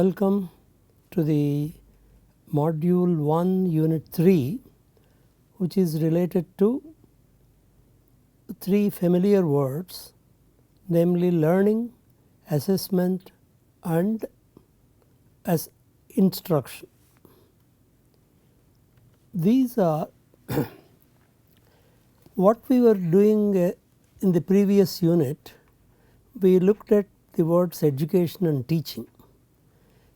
Welcome to the module 1 unit 3, which is related to 3 familiar words, namely learning, assessment and as instruction. These are what we were doing in the previous unit. We looked at the words education and teaching.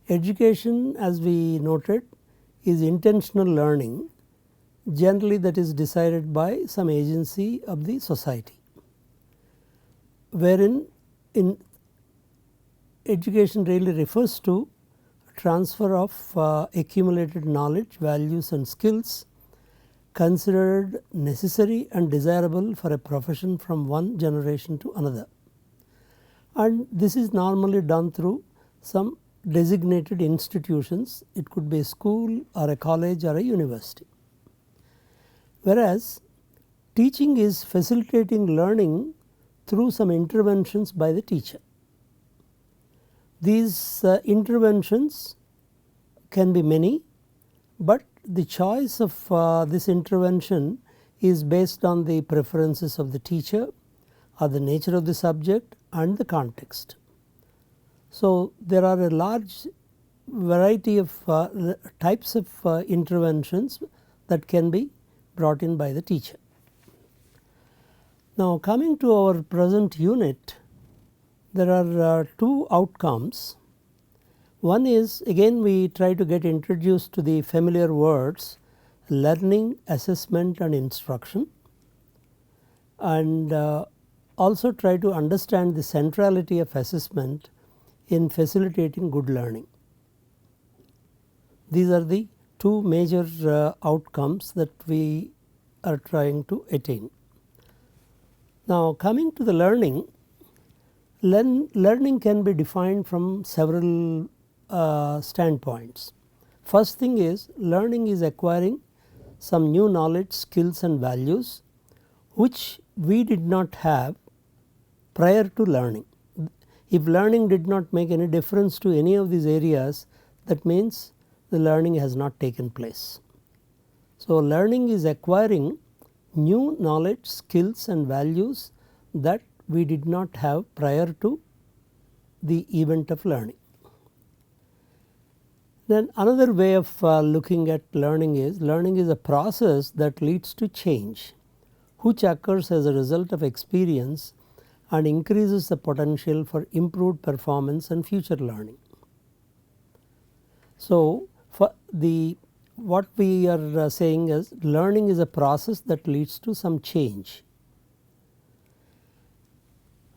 Education, as we noted, is intentional learning, generally that is decided by some agency of the society, wherein in education really refers to transfer of accumulated knowledge, values and skills considered necessary and desirable for a profession from one generation to another, and this is normally done through some designated institutions. It could be a school or a college or a university, whereas teaching is facilitating learning through some interventions by the teacher. These interventions can be many, but the choice of this intervention is based on the preferences of the teacher or the nature of the subject and the context. So, there are a large variety of types of interventions that can be brought in by the teacher. Now, coming to our present unit, there are 2 outcomes. One is, again we try to get introduced to the familiar words learning, assessment and instruction, and also try to understand the centrality of assessment in facilitating good learning. These are the 2 major outcomes that we are trying to attain. Now, coming to the learning, learning can be defined from several standpoints. First thing is, learning is acquiring some new knowledge, skills and values which we did not have prior to learning. If learning did not make any difference to any of these areas, that means the learning has not taken place. So, learning is acquiring new knowledge, skills and values that we did not have prior to the event of learning. Then another way of looking at learning is a process that leads to change, which occurs as a result of experience and increases the potential for improved performance and future learning. So, for what we are saying is learning is a process that leads to some change.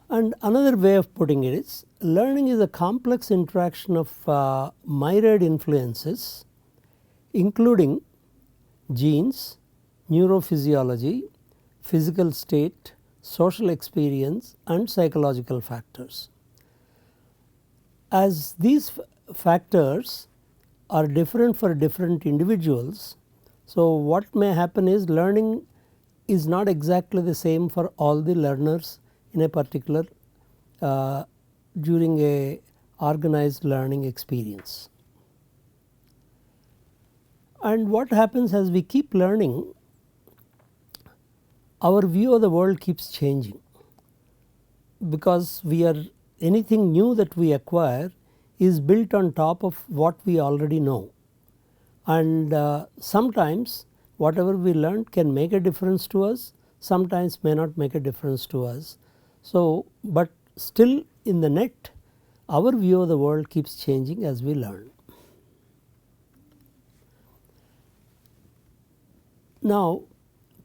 And another way of putting it is learning is a complex interaction of myriad influences, including genes, neurophysiology, physical state, social experience and psychological factors. As these factors are different for different individuals, so what may happen is learning is not exactly the same for all the learners in a particular during a organized learning experience. And what happens as we keep learning, our view of the world keeps changing, because anything new that we acquire is built on top of what we already know, and sometimes whatever we learned can make a difference to us, sometimes may not make a difference to us. So, but still in the net our view of the world keeps changing as we learn. Now,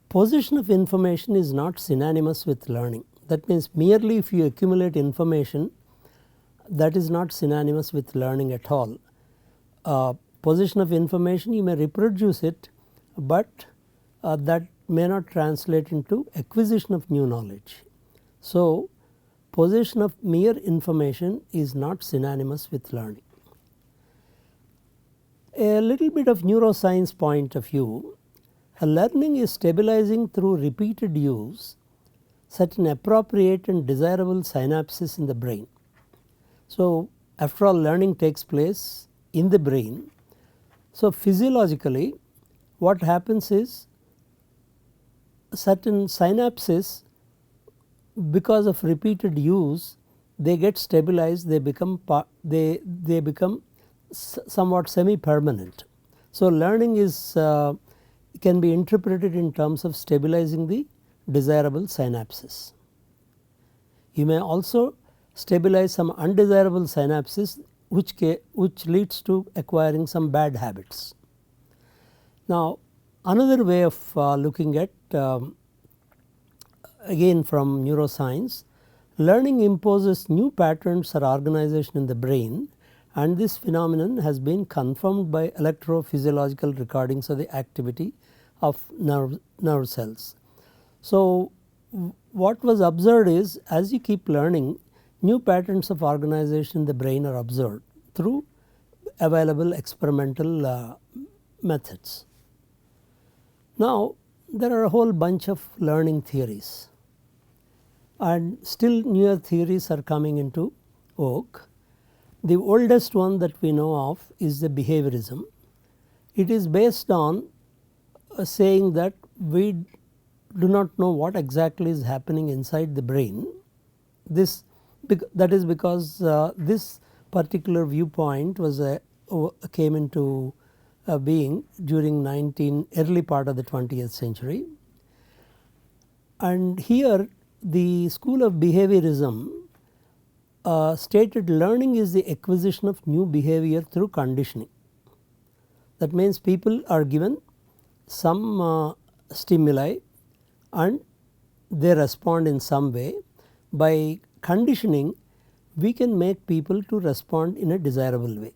possession of information is not synonymous with learning. That means merely if you accumulate information, that is not synonymous with learning at all. Possession of information, you may reproduce it, but that may not translate into acquisition of new knowledge. So, possession of mere information is not synonymous with learning. A little bit of neuroscience point of view, learning is stabilizing through repeated use certain appropriate and desirable synapses in the brain. So, after all learning takes place in the brain. So, physiologically what happens is certain synapses, because of repeated use, they get stabilized, they become somewhat semi permanent. So, learning is can be interpreted in terms of stabilizing the desirable synapses. You may also stabilize some undesirable synapses which leads to acquiring some bad habits. Now, another way of looking at again from neuroscience, learning imposes new patterns or organization in the brain, and this phenomenon has been confirmed by electrophysiological recordings of the activity of nerve cells. So, what was observed is, as you keep learning, new patterns of organization in the brain are observed through available experimental methods. Now, there are a whole bunch of learning theories, and still newer theories are coming into vogue. The oldest one that we know of is the behaviorism. It is based on saying that we do not know what exactly is happening inside the brain. That is because this particular viewpoint was came into being during early part of the 20th century, and here the school of behaviorism stated learning is the acquisition of new behavior through conditioning. That means people are given some stimuli and they respond in some way. By conditioning, we can make people to respond in a desirable way.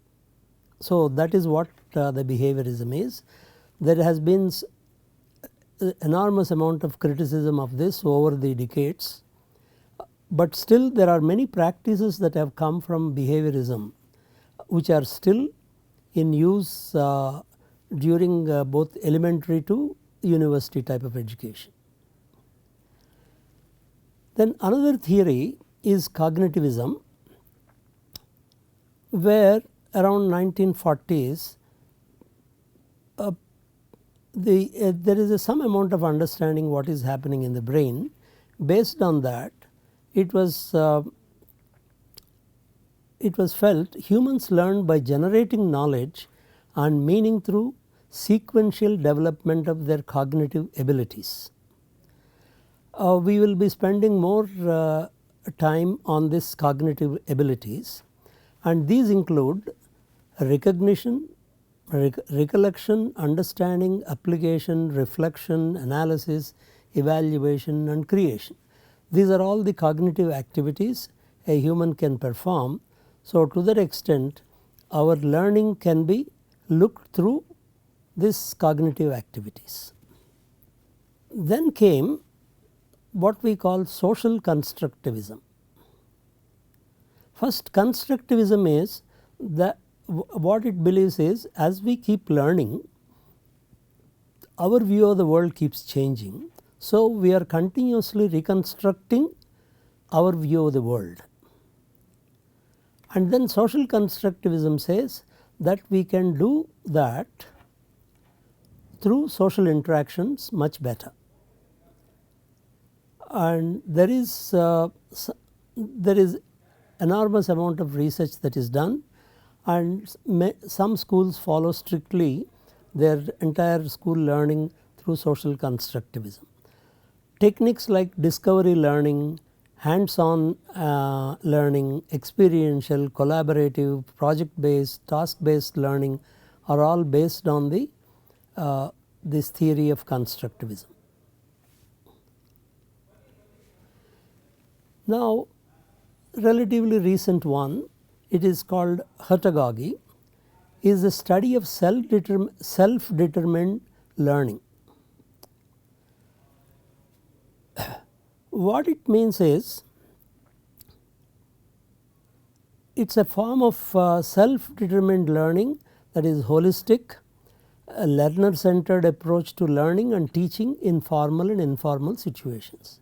So, that is what the behaviorism is. There has been enormous amount of criticism of this over the decades, but still there are many practices that have come from behaviorism which are still in use during both elementary to university type of education. Then another theory is cognitivism, where around 1940s there is some amount of understanding what is happening in the brain. Based on that, it was felt humans learn by generating knowledge and meaning through sequential development of their cognitive abilities. We will be spending more time on this cognitive abilities, and these include recognition, recollection, understanding, application, reflection, analysis, evaluation and creation. These are all the cognitive activities a human can perform. So, to that extent our learning can be looked through these cognitive activities. Then came what we call social constructivism. First, constructivism is what it believes is, as we keep learning, our view of the world keeps changing. So, we are continuously reconstructing our view of the world. And then social constructivism says that we can do that through social interactions much better. And there is enormous amount of research that is done, and some schools follow strictly their entire school learning through social constructivism. Techniques like discovery learning, hands-on learning, experiential, collaborative, project based, task based learning are all based on this theory of constructivism. Now, relatively recent one, it is called Hotagog, is the study of self-determined learning. What it means is, it is a form of self-determined learning that is holistic, a learner centered approach to learning and teaching in formal and informal situations.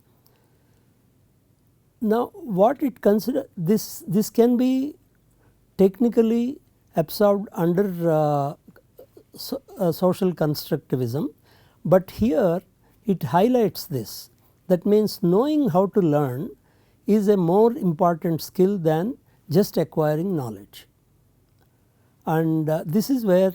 Now, what it consider this can be technically absorbed under social constructivism, but here it highlights this. That means knowing how to learn is a more important skill than just acquiring knowledge. And this is where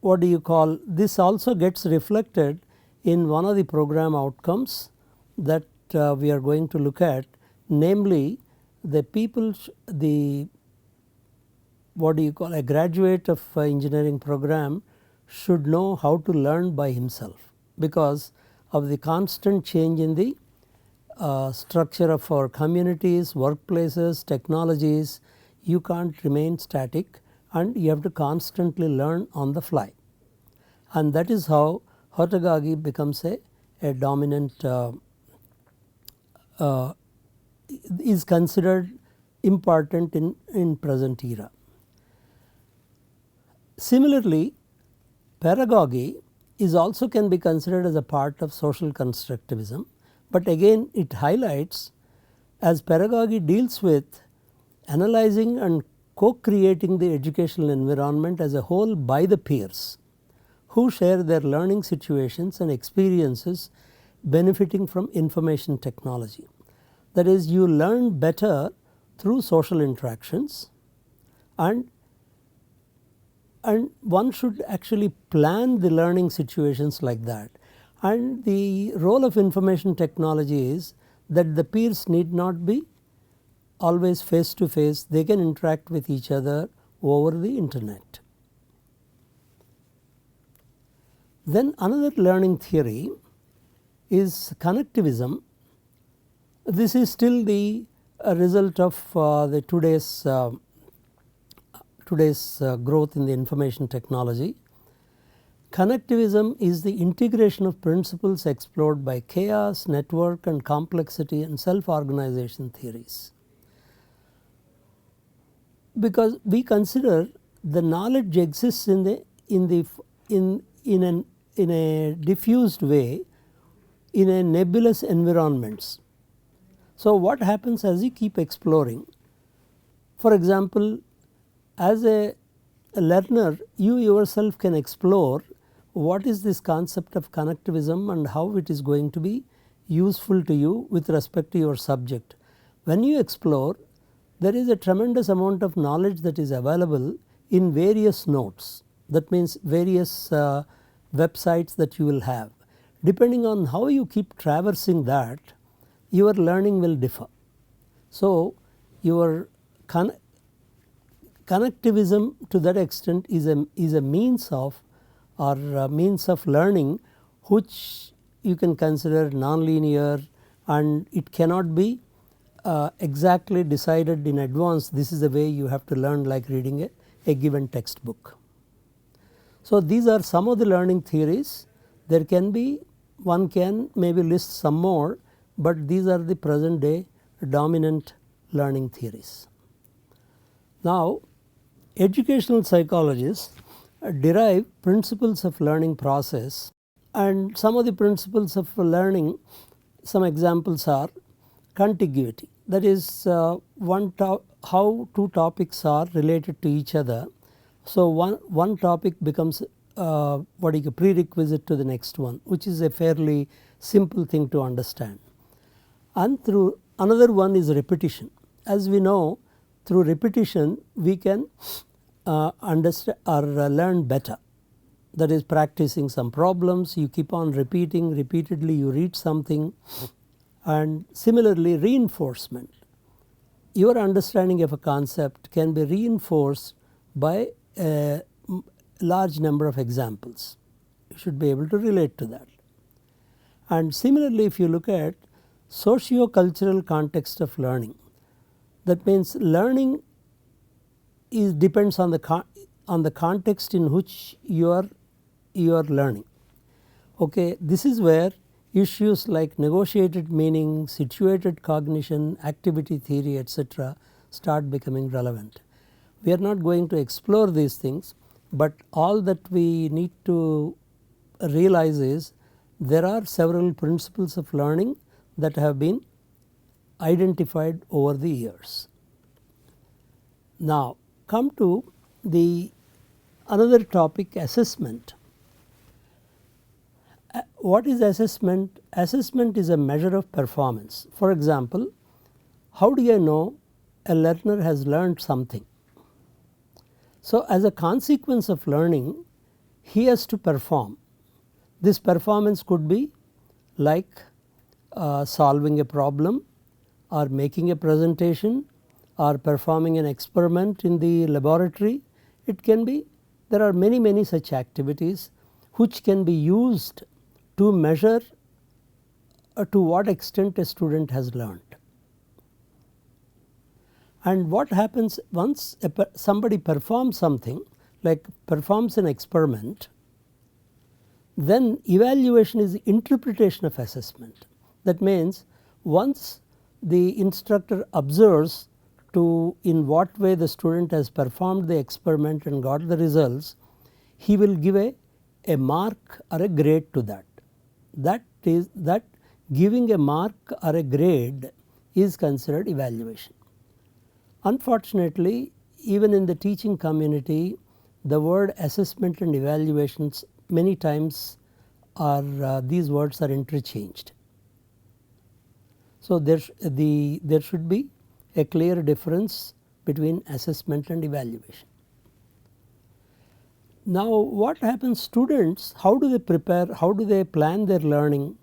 what do you call, this also gets reflected in one of the program outcomes that we are going to look at, namely the people, the what do you call, a graduate of engineering program should know how to learn by himself, because of the constant change in the structure of our communities, workplaces, technologies. You can't remain static and you have to constantly learn on the fly, and that is how Hotagog becomes a dominant is considered important in present era. Similarly, pedagogy is also can be considered as a part of social constructivism, but again it highlights, as pedagogy deals with analyzing and co-creating the educational environment as a whole by the peers who share their learning situations and experiences benefiting from information technology. That is, you learn better through social interactions, and one should actually plan the learning situations like that. And the role of information technology is that the peers need not be always face to face, they can interact with each other over the internet. Then another learning theory is Constructivism. This is still the result of the today's growth in the information technology. Constructivism is the integration of principles explored by chaos, network and complexity and self-organization theories. Because we consider the knowledge exists in a diffused way in a nebulous environments. So what happens as you keep exploring? For example, as a learner, you yourself can explore what is this concept of Constructivism and how it is going to be useful to you with respect to your subject. When you explore, there is a tremendous amount of knowledge that is available in various nodes. That means various websites that you will have. Depending on how you keep traversing that, your learning will differ. So your Constructivism to that extent is a means of learning which you can consider nonlinear, and it cannot be exactly decided in advance. This is the way you have to learn, like reading a given textbook. So these are some of the learning theories. There can be, one can maybe list some more, but these are the present day dominant learning theories. Now educational psychologists derive principles of learning process, and some of the principles of learning, some examples are contiguity, that is how two topics are related to each other. So one topic becomes prerequisite to the next one, which is a fairly simple thing to understand. And through another one is repetition. As we know, through repetition we can understand or learn better. That is, practicing some problems, you keep on repeating repeatedly, you read something. And similarly, reinforcement. Your understanding of a concept can be reinforced by a large number of examples. You should be able to relate to that. And similarly, if you look at socio-cultural context of learning, that means learning depends on the context in which you are learning. Okay, this is where issues like negotiated meaning, situated cognition, activity theory, etc. start becoming relevant. We are not going to explore these things, but all that we need to realize is there are several principles of learning that have been identified over the years. Now come to the another topic, assessment. What is assessment? Assessment is a measure of performance. For example, how do I know a learner has learned something? So as a consequence of learning, he has to perform. This performance could be like solving a problem, or making a presentation, or performing an experiment in the laboratory. It can be, there are many such activities which can be used to measure to what extent a student has learned. And what happens once somebody performs something, like performs an experiment, then evaluation is interpretation of assessment. That means once the instructor observes to in what way the student has performed the experiment and got the results, he will give a mark or a grade to that. That giving a mark or a grade is considered evaluation. Unfortunately, even in the teaching community, the word assessment and evaluations many times are these words are interchanged. So there should be a clear difference between assessment and evaluation. Now what happens, students, how do they prepare, how do they plan their learning?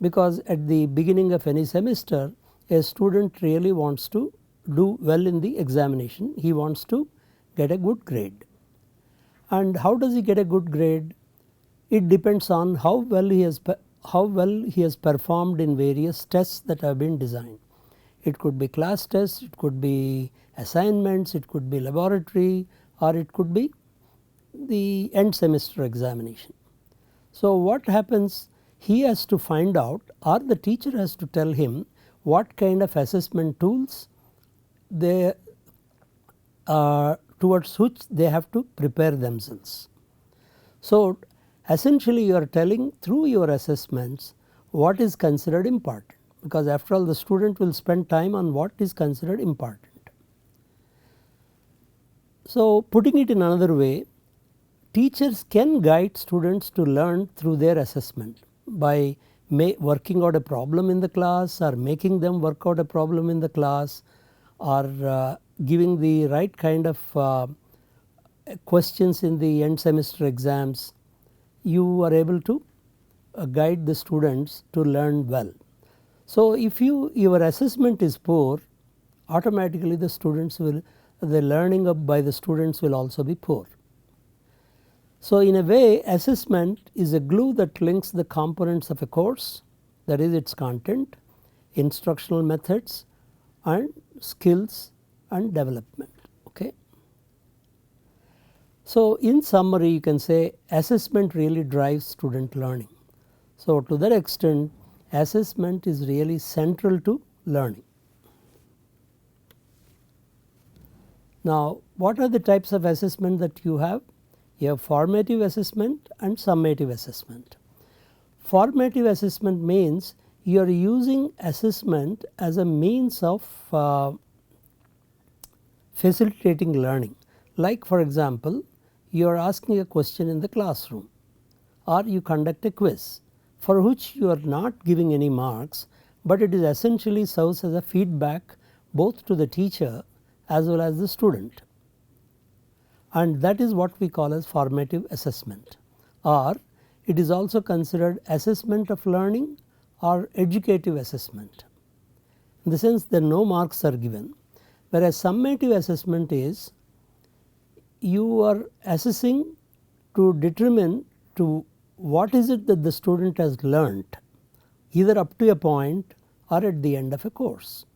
Because at the beginning of any semester, a student really wants to do well in the examination, he wants to get a good grade. And how does he get a good grade? It depends on how well he has performed in various tests that have been designed. It could be class tests, it could be assignments, it could be laboratory, or it could be the end semester examination. So what happens, he has to find out, or the teacher has to tell him what kind of assessment tools they towards which they have to prepare themselves. So essentially you are telling through your assessments what is considered important, because after all the student will spend time on what is considered important. So putting it in another way, teachers can guide students to learn through their assessment by working out a problem in the class, or making them work out a problem in the class, or giving the right kind of questions in the end semester exams. You are able to guide the students to learn well. So if your assessment is poor, automatically the learning by the students will also be poor. So in a way, assessment is a glue that links the components of a course, that is its content, instructional methods, and skills and development. Okay. So in summary, you can say assessment really drives student learning. So to that extent, assessment is really central to learning. Now what are the types of assessment that you have? You have formative assessment and summative assessment. Formative assessment means you are using assessment as a means of facilitating learning. Like for example, you are asking a question in the classroom, or you conduct a quiz for which you are not giving any marks, but it is essentially serves as a feedback both to the teacher as well as the student. And that is what we call as formative assessment, or it is also considered assessment of learning or educative assessment. In the sense that no marks are given, whereas summative assessment is you are assessing to determine to what is it that the student has learnt, either up to a point or at the end of a course.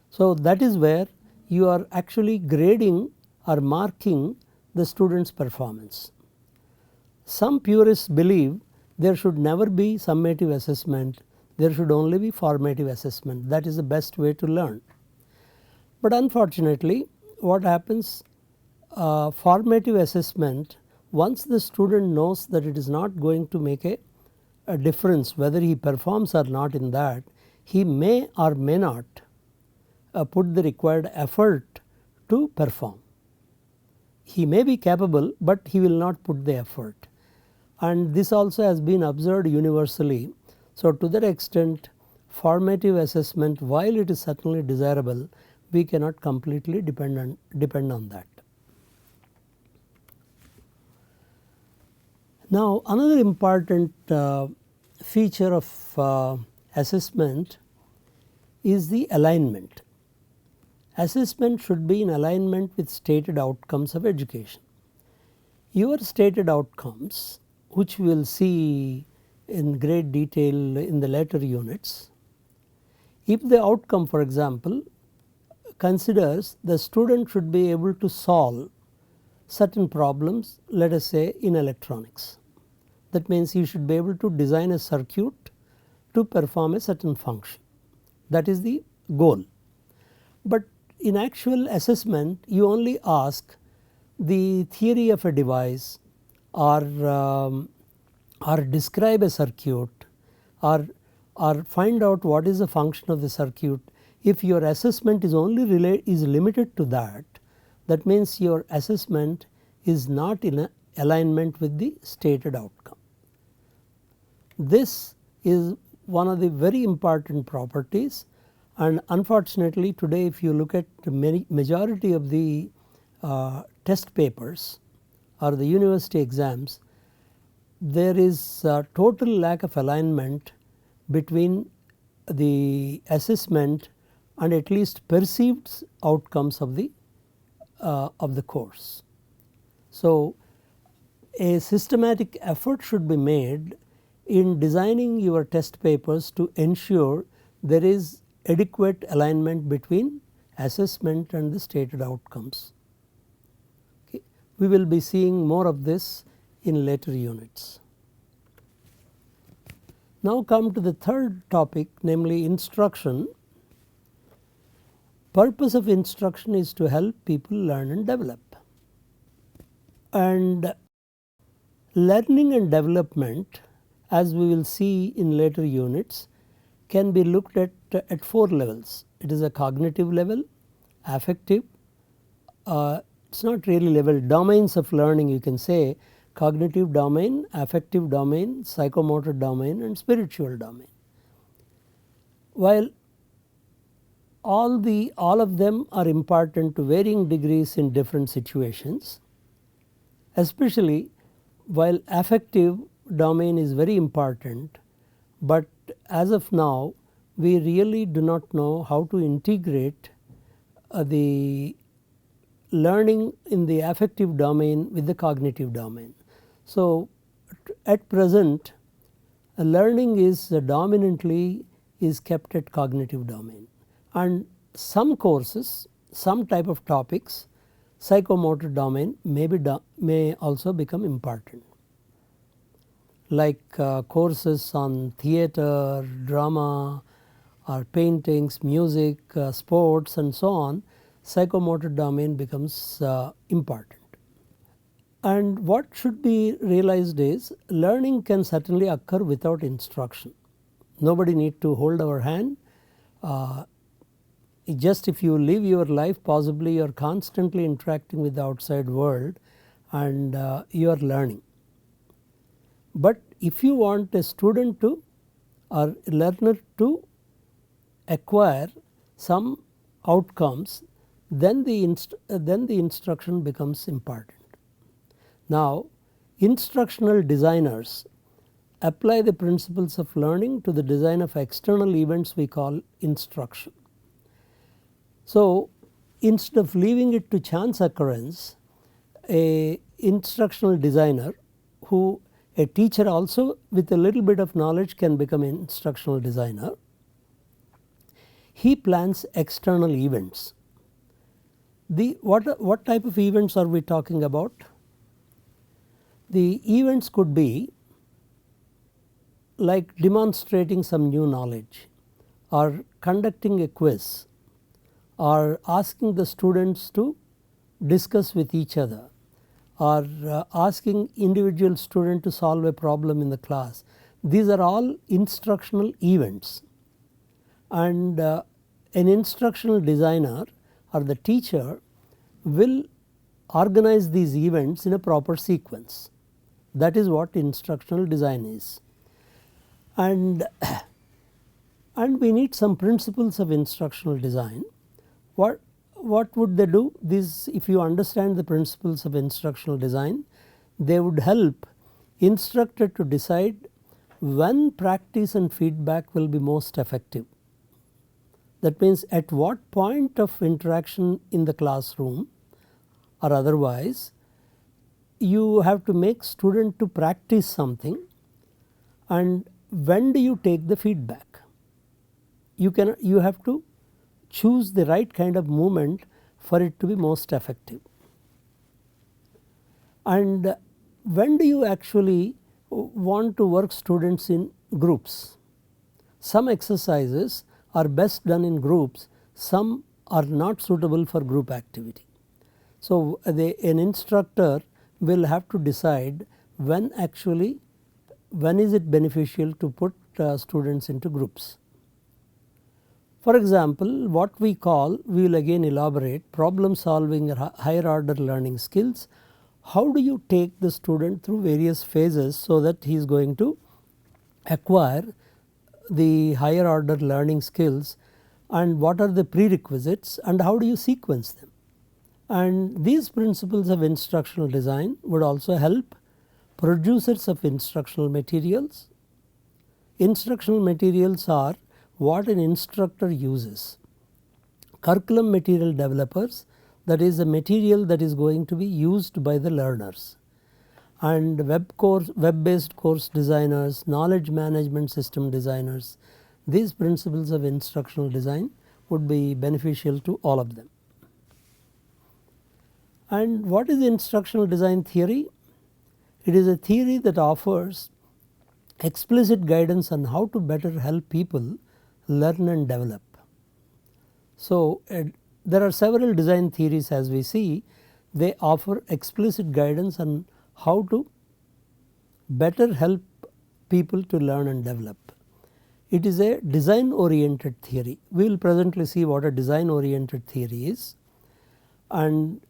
So that is where you are actually grading or marking the student's performance. Some purists believe there should never be summative assessment, there should only be formative assessment. That is the best way to learn. But unfortunately, what happens, formative assessment, once the student knows that it is not going to make a difference whether he performs or not in that, he may or may not put the required effort to perform. He may be capable, but he will not put the effort, and this also has been observed universally. So, to that extent, formative assessment, while it is certainly desirable, we cannot completely depend on that. Now, another important feature of assessment is the alignment. Assessment should be in alignment with stated outcomes of education. Your stated outcomes, which we will see in great detail in the later units, if the outcome, for example, considers the student should be able to solve certain problems, let us say in electronics. That means he should be able to design a circuit to perform a certain function. That is the goal. But in actual assessment, you only ask the theory of a device, or describe a circuit, or find out what is the function of the circuit. If your assessment is only limited to that, that means your assessment is not in alignment with the stated outcome. This is one of the very important properties, and unfortunately today if you look at the majority of the test papers or the university exams, there is a total lack of alignment between the assessment and at least perceived outcomes of the course. So, a systematic effort should be made in designing your test papers to ensure there is adequate alignment between assessment and the stated outcomes. Okay. We will be seeing more of this in later units. Now come to the third topic, namely instruction. Purpose of instruction is to help people learn and develop, and learning and development, as we will see in later units, can be looked at 4 levels. It is a cognitive level, affective, it is not really level, domains of learning you can say: cognitive domain, affective domain, psychomotor domain and spiritual domain. While all of them are important to varying degrees in different situations, especially while affective domain is very important, but as of now we really do not know how to integrate the learning in the affective domain with the cognitive domain. So, at present learning is dominantly is kept at cognitive domain, and some courses, some type of topics, psychomotor domain may also become important, like courses on theatre, drama or paintings, music, sports and so on. Psychomotor domain becomes important. And what should be realized is learning can certainly occur without instruction. Nobody need to hold our hand. Just if you live your life, possibly you are constantly interacting with the outside world and you are learning. But if you want a student to or a learner to acquire some outcomes, then the instruction becomes important. Now, instructional designers apply the principles of learning to the design of external events we call instruction. So, instead of leaving it to chance occurrence, a instructional designer, who a teacher also with a little bit of knowledge can become an instructional designer, he plans external events. What type of events are we talking about? The events could be like demonstrating some new knowledge, or conducting a quiz, or asking the students to discuss with each other, or asking individual student to solve a problem in the class. These are all instructional events, and an instructional designer or the teacher will organize these events in a proper sequence. That is what instructional design is. And we need some principles of instructional design. What would they do? These, if you understand the principles of instructional design, they would help instructor to decide when practice and feedback will be most effective. That means at what point of interaction in the classroom or otherwise you have to make student to practice something, and when do you take the feedback. You have to choose the right kind of movement for it to be most effective. And when do you actually want to work students in groups? Some exercises are best done in groups, some are not suitable for group activity. So an instructor will have to decide when is it beneficial to put students into groups. For example, what we will again elaborate problem solving or higher order learning skills. How do you take the student through various phases so that he is going to acquire the higher order learning skills, and what are the prerequisites and how do you sequence them. And these principles of instructional design would also help producers of instructional materials. Instructional materials are what an instructor uses. Curriculum material developers, that is a material that is going to be used by the learners. And web-based course designers, knowledge management system designers, these principles of instructional design would be beneficial to all of them. And what is instructional design theory? It is a theory that offers explicit guidance on how to better help people learn and develop. So there are several design theories, as we see. They offer explicit guidance on how to better help people to learn and develop. It is a design oriented theory. We will presently see what a design oriented theory is, and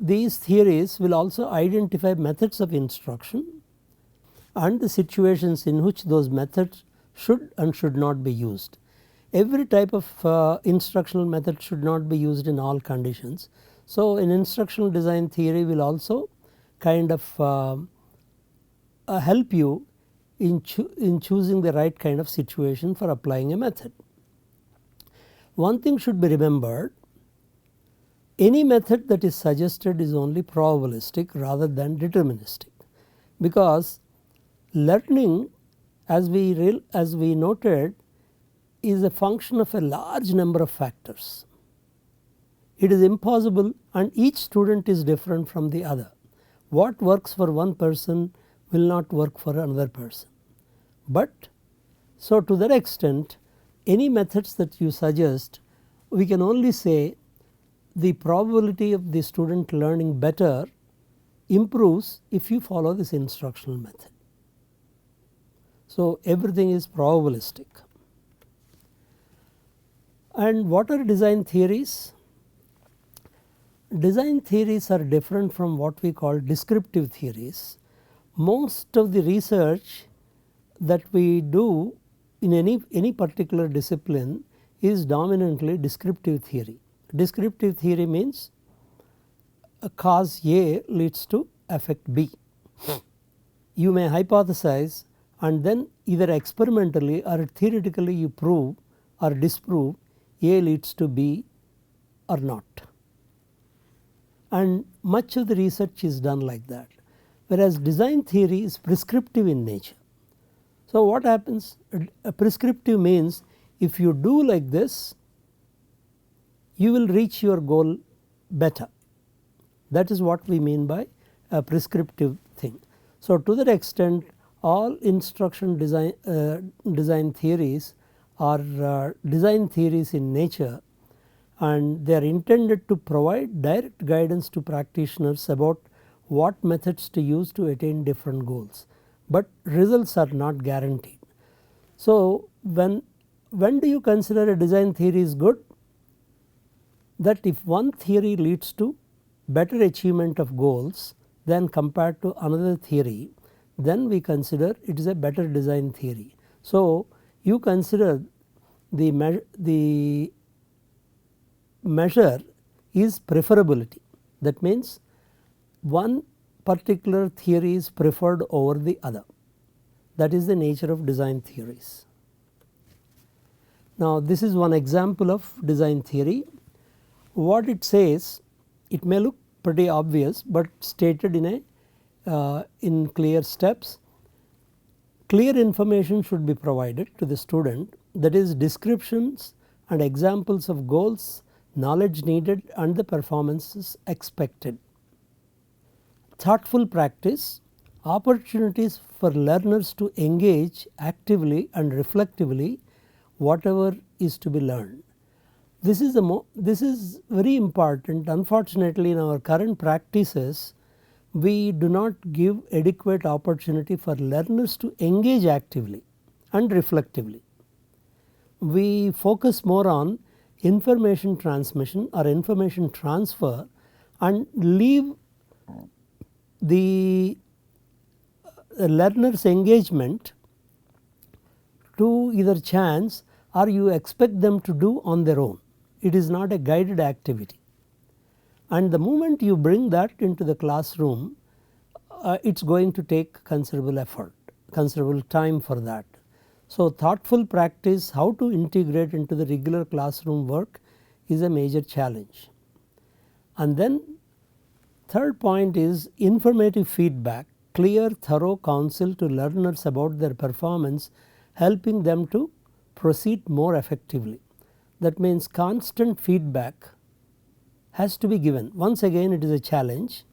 these theories will also identify methods of instruction and the situations in which those methods should and should not be used. Every type of instructional method should not be used in all conditions. So an instructional design theory will also kind of help you in choosing the right kind of situation for applying a method. One thing should be remembered: any method that is suggested is only probabilistic rather than deterministic, because learning, as we noted, is a function of a large number of factors. It is impossible, and each student is different from the other. What works for one person will not work for another person. But so to that extent, any methods that you suggest, we can only say the probability of the student learning better improves if you follow this instructional method. So everything is probabilistic. And what are design theories? Design theories are different from what we call descriptive theories. Most of the research that we do in any particular discipline is dominantly descriptive theory. Descriptive theory means a cause A leads to effect B. You may hypothesize and then either experimentally or theoretically you prove or disprove A leads to B or not. And much of the research is done like that, whereas design theory is prescriptive in nature. So what happens? A prescriptive means if you do like this, you will reach your goal better. That is what we mean by a prescriptive thing. So to that extent, all instruction design theories are design theories in nature, and they are intended to provide direct guidance to practitioners about what methods to use to attain different goals, but results are not guaranteed. So when do you consider a design theory is good? that if one theory leads to better achievement of goals than compared to another theory, then we consider it is a better design theory. So, you consider the measure is preferability. That means one particular theory is preferred over the other. That is the nature of design theories. Now, this is one example of design theory. What it says, it may look pretty obvious, but stated in clear steps. Clear information should be provided to the student, that is descriptions and examples of goals, knowledge needed and the performances expected. Thoughtful practice, opportunities for learners to engage actively and reflectively whatever is to be learned. This is very important. Unfortunately, in our current practices, we do not give adequate opportunity for learners to engage actively and reflectively. We focus more on information transmission or information transfer and leave the learners engagement to either chance or you expect them to do on their own. It is not a guided activity, and the moment you bring that into the classroom, it is going to take considerable effort, considerable time for that. So, thoughtful practice, how to integrate into the regular classroom work is a major challenge. And then third point is informative feedback, clear thorough counsel to learners about their performance, helping them to proceed more effectively. That means constant feedback has to be given. Once again, it is a challenge.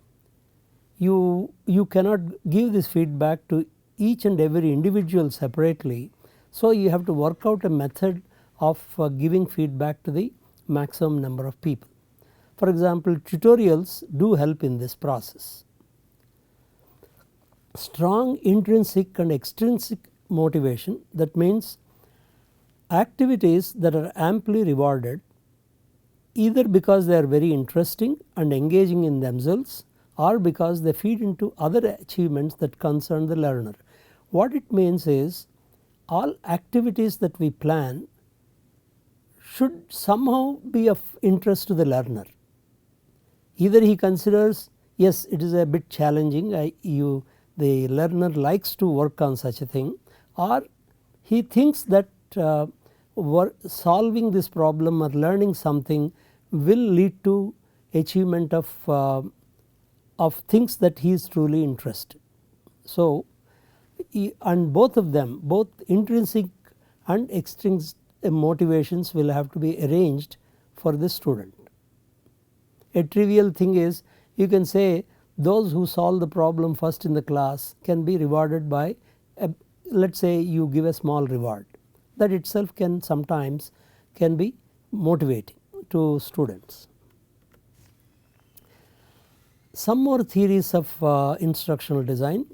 You cannot give this feedback to each and every individual separately. So, you have to work out a method of giving feedback to the maximum number of people. For example, tutorials do help in this process. Strong intrinsic and extrinsic motivation, that means activities that are amply rewarded either because they are very interesting and engaging in themselves or because they feed into other achievements that concern the learner. What it means is all activities that we plan should somehow be of interest to the learner. Either he considers, yes, it is a bit challenging, the learner likes to work on such a thing, or he thinks that solving this problem or learning something will lead to achievement of things that he is truly interested. So, and both of them, both intrinsic and extrinsic motivations will have to be arranged for the student. A trivial thing is, you can say those who solve the problem first in the class can be rewarded by let us say you give a small reward. That itself can sometimes be motivating to students. Some more theories of instructional design,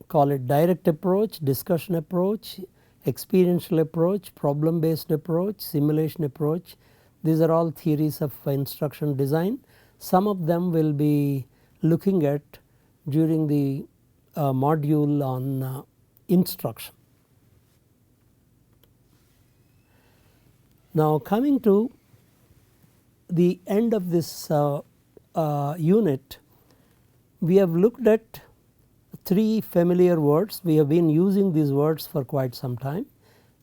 call it direct approach, discussion approach, experiential approach, problem based approach, simulation approach. These are all theories of instruction design. Some of them will be looking at during the module on instruction. Now, coming to the end of this unit, we have looked at three familiar words. We have been using these words for quite some time,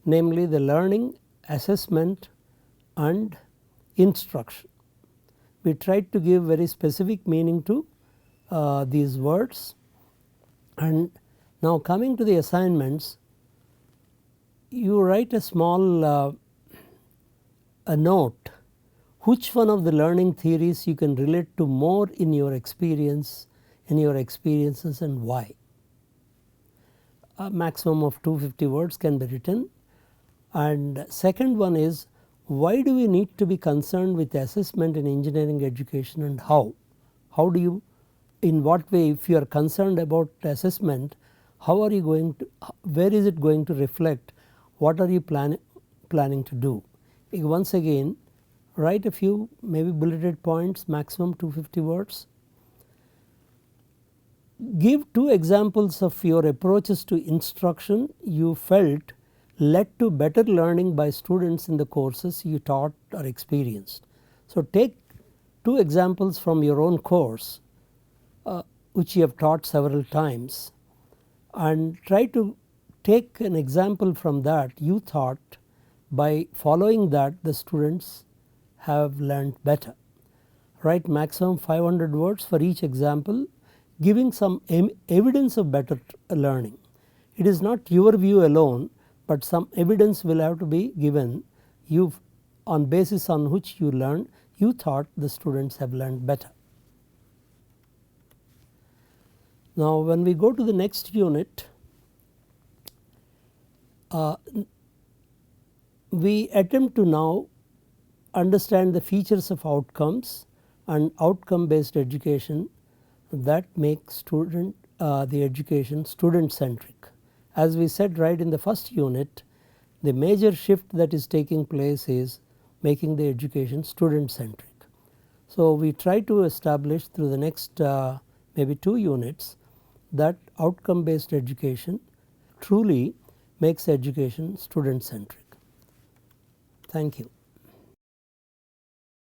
namely the learning, assessment and instruction. We tried to give very specific meaning to these words. And now coming to the assignments, you write a small a note which one of the learning theories you can relate to more in your experience, in your experiences, and why. A maximum of 250 words can be written. And second one is, why do we need to be concerned with assessment in engineering education and how? How do you, in what way, if you are concerned about assessment, how are you going to, where is it going to reflect, what are you planning to do? Once again, write a few maybe bulleted points, maximum 250 words. Give 2 examples of your approaches to instruction you felt led to better learning by students in the courses you taught or experienced. So, take 2 examples from your own course which you have taught several times, and try to take an example from that you thought by following that the students have learned better. Write maximum 500 words for each example, giving some evidence of better learning. It is not your view alone, but some evidence will have to be given you on basis on which you thought the students have learned better. Now, when we go to the next unit, we attempt to now understand the features of outcomes and outcome based education that make the education student centric. As we said right in the first unit, the major shift that is taking place is making the education student centric. So, we try to establish through the next maybe 2 units that outcome based education truly makes education student centric. Thank you.